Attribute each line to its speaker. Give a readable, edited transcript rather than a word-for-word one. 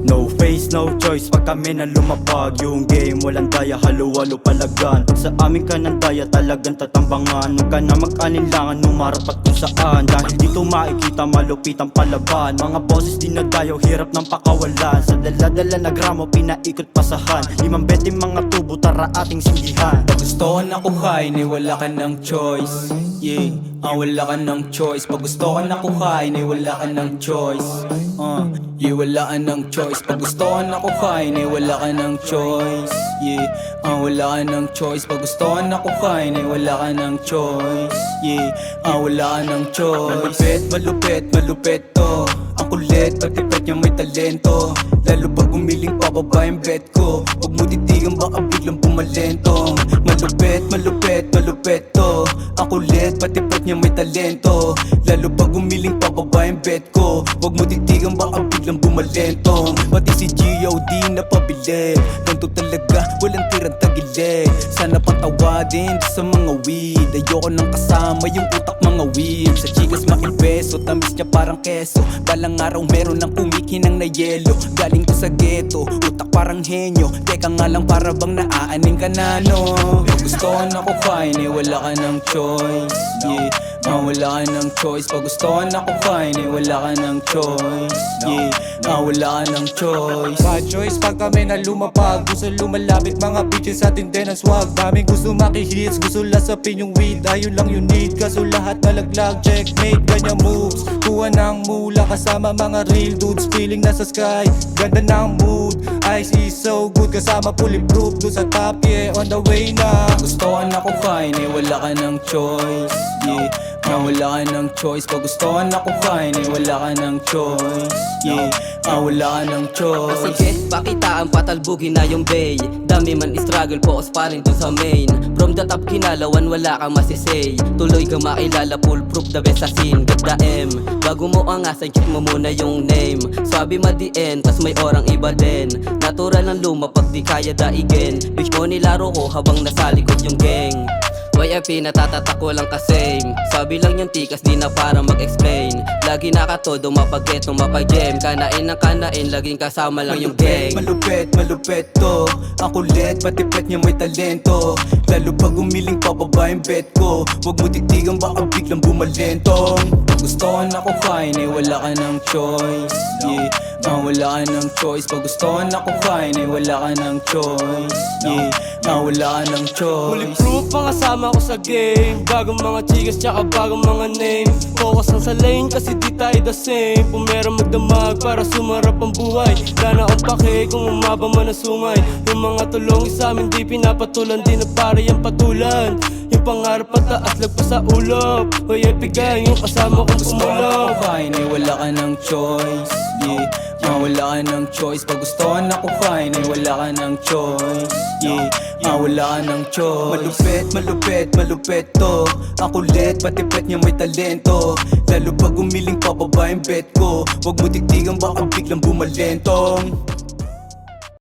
Speaker 1: No face, no choice, pag kami na lumapag. Yung game, walang daya, halo-halo palagan. Pag sa amin ka ng daya, talagang tatambangan. Huwag ka na mag-alinlangan, numarapat kung saan. Dahil dito makikita malupit ang palaban. Mga boses di nagdayaw, hirap ng pakawalan. Sa dala-dala na gramo, pinaikot pasahan. 5-20 mga tubo, tara ating sindihan.
Speaker 2: Pag gusto ka na kukain, eh wala ka ng choice. Yeah, wala ka ng choice. Pag gusto ka na kukain, eh wala ka ng choice. Yeah, wala ka ng choice. Pag gusto ka na kukain, eh wala ka ng choice. Yeah, wala ka ng choice. Pag gusto ka na kukain, eh wala ka ng choice. Yeah, wala ka ng choice. Malupit, malupit, malupit to. Ang kulit, pagtipet niya may talento. Lalo pag umiling pababa yung bet ko. Huwag mo titigan baka biglang pumalentong. Malupit, malupit, malupit to. Ang kulit, patipet niya may talento. Lalo pag umiling pababa yung bet ko. Huwag mo titigan baka biglang bumalentong. Pati si G.O.D na pabili. Ganto talaga, walang tirang tagilid. Sana patawadin sa mga weed. Ayoko nang kasama yung utak mga weed. Sa chikas makibeso, tamis niya parang keso. Balang araw meron ng kumikinang na yelo. Galing ko sa ghetto, utak parang henyo. Teka nga lang para bang naaaning ka na no. Pag gusto ka na kukain, eh wala ka ng choice. Yeah, wala ka ng choice. Pag gusto ka na kukain, eh wala ka ng choice. Yeah, wala ka ng choice.
Speaker 3: Bad choice pag kami na lumapag. Gusto lumalapit mga bitches sa tindi ng swag. Daming gusto makihits, gusto lasapin yung weed. Ayun lang you need, kaso lahat nalaglag. Checkmate, ganyan moves. Kuha ng mula kasama mga real dudes. Feeling nasa sky, ganda ng mood. Ice is so good, kasama bulletproof. Doon sa top, yeah, on the way na.
Speaker 2: Pag gusto ka na kukain, eh wala ka ng choice. Yeah, wala ka ng choice. Pag gusto ka na kukain, eh wala ka ng choice. Yeah, wala ka ng choice.
Speaker 4: Sige, pakita ang patalbugin na yung bay. Dami man struggle, focus pa rin dun sa main. From the top kinalawan, wala kang masisay. Tuloy ka makilala, foolproof the best sa scene. Get the M, bago mo angasan, check mo muna yung name. Sabi ma-DN, tas may orang iba din. Natural ng luma pag di kaya daigin. Bitch mo nilaro ko habang nasa likod yung gang. YFP natatatak ko lang ka-same. Sabi lang yung tikas di na para mag-explain. Lagi nakatodo mapag-get nung mapag-jam. Kanain ng kanain, laging kasama lang yung gang.
Speaker 2: Malupit, malupit to. Ang kulit, patipet niya may talento. Lalo pag umiling pababa yung bet ko. Huwag mo titigan baka biglang bumalentong. Pag gusto ka na kukain, eh wala ka ng choice. Yeah, wala ka ng choice. Pag gusto ka na kukain, eh wala ka ng choice. Yeah, wala ka ng choice.
Speaker 5: Bulletproof ang kasama ko sa game. Bagong mga chikas tsaka bagong mga name. Focus lang sa lane kasi di tayo the same. Pumera magdamag para sumarap ang buhay. Wala na akong pake kung umaba man ang sungay. Yung mga tulong sa amin di pinapatulan. Di na para yung patulan. Yung pangarap pataas lagpas sa ulap. Hoy epigang yung kasama kong
Speaker 2: Gusto ka na
Speaker 5: pumulap.
Speaker 2: kukain, eh wala ka ng choice. Yeah, wala ka ng choice. Pag gusto ka na kukain, eh wala ka ng choice. Yeah, wala ka ng choice. Malupit, malupit, malupit to. Ang kulit, patipet niya may talento. Lalo pag umiling pababa yung bet ko. Huwag mo titigan baka biglang bumalentong.